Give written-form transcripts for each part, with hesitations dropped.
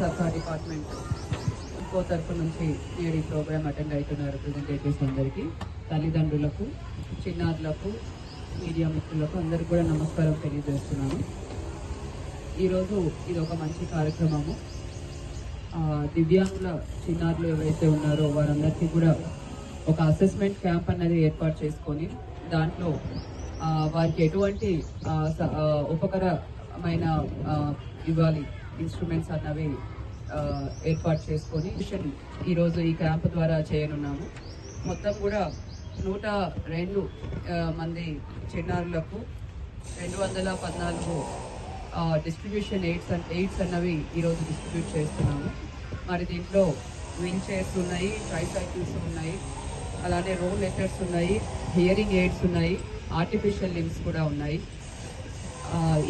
విద్యాశాఖ డిపార్ట్మెంట్ ఇంకో తరఫు నుంచి నేడు ఈ ప్రోగ్రామ్ అటెండ్ అవుతున్న రిప్రజెంటేటివ్స్ అందరికీ, తల్లిదండ్రులకు, చిన్నారులకు, మీడియా మిత్రులకు అందరికీ కూడా నమస్కారం తెలియజేస్తున్నాను. ఈరోజు ఇది ఒక మంచి కార్యక్రమము. దివ్యాంగుల చిన్నారులు ఎవరైతే ఉన్నారో వారందరికీ కూడా ఒక అసెస్మెంట్ క్యాంప్ అన్నది ఏర్పాటు చేసుకొని దాంట్లో వారికి ఎటువంటి ఉపకరమైన ఇవ్వాలి ఇన్స్ట్రుమెంట్స్ అన్నవి ఏర్పాటు చేసుకొని ఈరోజు ఈ క్యాంప్ ద్వారా చేయనున్నాము. మొత్తం కూడా 102 మంది చిన్నారులకు 214 డిస్ట్రిబ్యూషన్ ఎయిడ్స్ అన్నవి ఈరోజు డిస్ట్రిబ్యూట్ చేస్తున్నాము. మరి దీంట్లో వీల్ చైర్స్ ఉన్నాయి, ట్రైసైకిల్స్ ఉన్నాయి, అలానే రోల్ లెటర్స్ ఉన్నాయి, హియరింగ్ ఎయిడ్స్ ఉన్నాయి, ఆర్టిఫిషియల్ లిమ్స్ కూడా ఉన్నాయి.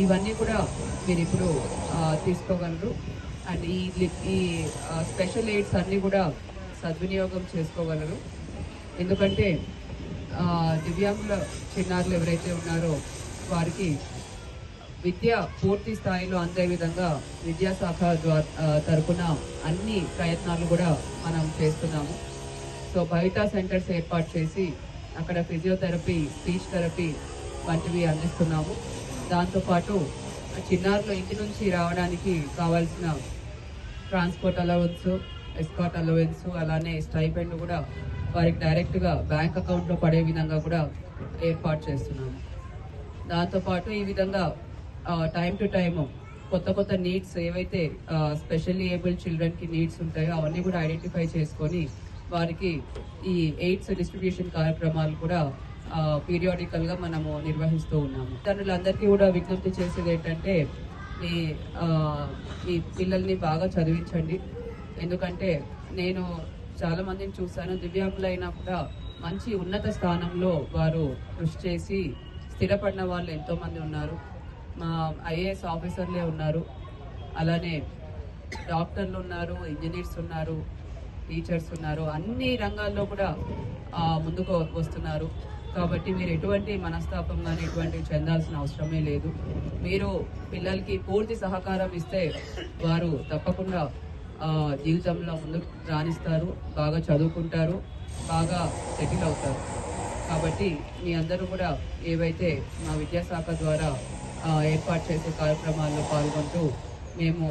ఇవన్నీ కూడా మీరు ఇప్పుడు తీసుకోగలరు. అండ్ ఈ స్పెషల్ ఎయిడ్స్ అన్నీ కూడా సద్వినియోగం చేసుకోగలరు. ఎందుకంటే దివ్యాంగుల చిన్నారులు ఎవరైతే ఉన్నారో వారికి విద్య పూర్తి స్థాయిలో అందే విధంగా విద్యాశాఖ తరపున అన్ని ప్రయత్నాలు కూడా మనం చేస్తున్నాము. సో భవితా సెంటర్స్ ఏర్పాటు చేసి అక్కడ ఫిజియోథెరపీ, స్పీచ్ థెరపీ వంటివి అందిస్తున్నాము. దాంతోపాటు చిన్నారులు ఇంటి నుంచి రావడానికి కావాల్సిన ట్రాన్స్పోర్ట్ అలవెన్స్, ఎస్కాట్ అలవెన్స్, అలానే స్టైపెండ్ కూడా వారికి డైరెక్ట్గా బ్యాంక్ అకౌంట్లో పడే విధంగా కూడా ఏర్పాటు చేస్తున్నాము. దాంతోపాటు ఈ విధంగా టైం టు టైమ్ కొత్త నీడ్స్ ఏవైతే స్పెషల్లీ ఏబుల్డ్ చిల్డ్రన్కి నీడ్స్ ఉంటాయో అవన్నీ కూడా ఐడెంటిఫై చేసుకొని వారికి ఈ ఎయిడ్స్ డిస్ట్రిబ్యూషన్ కార్యక్రమాలు కూడా పీరియాడికల్గా మనము నిర్వహిస్తూ ఉన్నాము. తల్లిదండ్రులందరికీ కూడా విజ్ఞప్తి చేసేది ఏంటంటే మీ పిల్లల్ని బాగా చదివించండి. ఎందుకంటే నేను చాలా మందిని చూశాను, దివ్యాంగులైనా కూడా మంచి ఉన్నత స్థానంలో వారు కృషి చేసి స్థిరపడిన వాళ్ళు ఎంతోమంది ఉన్నారు. మా ఐఏఎస్ ఆఫీసర్లే ఉన్నారు, అలానే డాక్టర్లు ఉన్నారు, ఇంజనీర్స్ ఉన్నారు, టీచర్స్ ఉన్నారు, అన్ని రంగాల్లో కూడా ముందుకు వస్తున్నారు. కాబట్టి మీరు ఎటువంటి మనస్తాపం కానీ ఎటువంటివి చెందాల్సిన అవసరమే లేదు. మీరు పిల్లలకి పూర్తి సహకారం ఇస్తే వారు తప్పకుండా జీవితంలో ముందుకు రాణిస్తారు, బాగా చదువుకుంటారు, బాగా సెటిల్ అవుతారు. కాబట్టి మీ అందరూ కూడా ఏవైతే మా విద్యాశాఖ ద్వారా ఏర్పాటు చేసే కార్యక్రమాల్లో పాల్గొంటూ మేము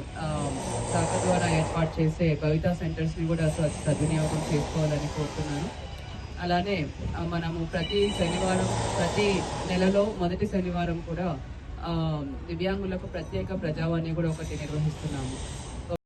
శాఖ ద్వారా ఏర్పాటు చేసే భవితా సెంటర్స్ని కూడా సద్వినియోగం చేసుకోవాలని కోరుతున్నాను. అలానే మనము ప్రతి నెలలో మొదటి శనివారం కూడా దివ్యాంగులకు ప్రత్యేక ప్రజావాణి కూడా ఒకటి నిర్వహిస్తున్నాము.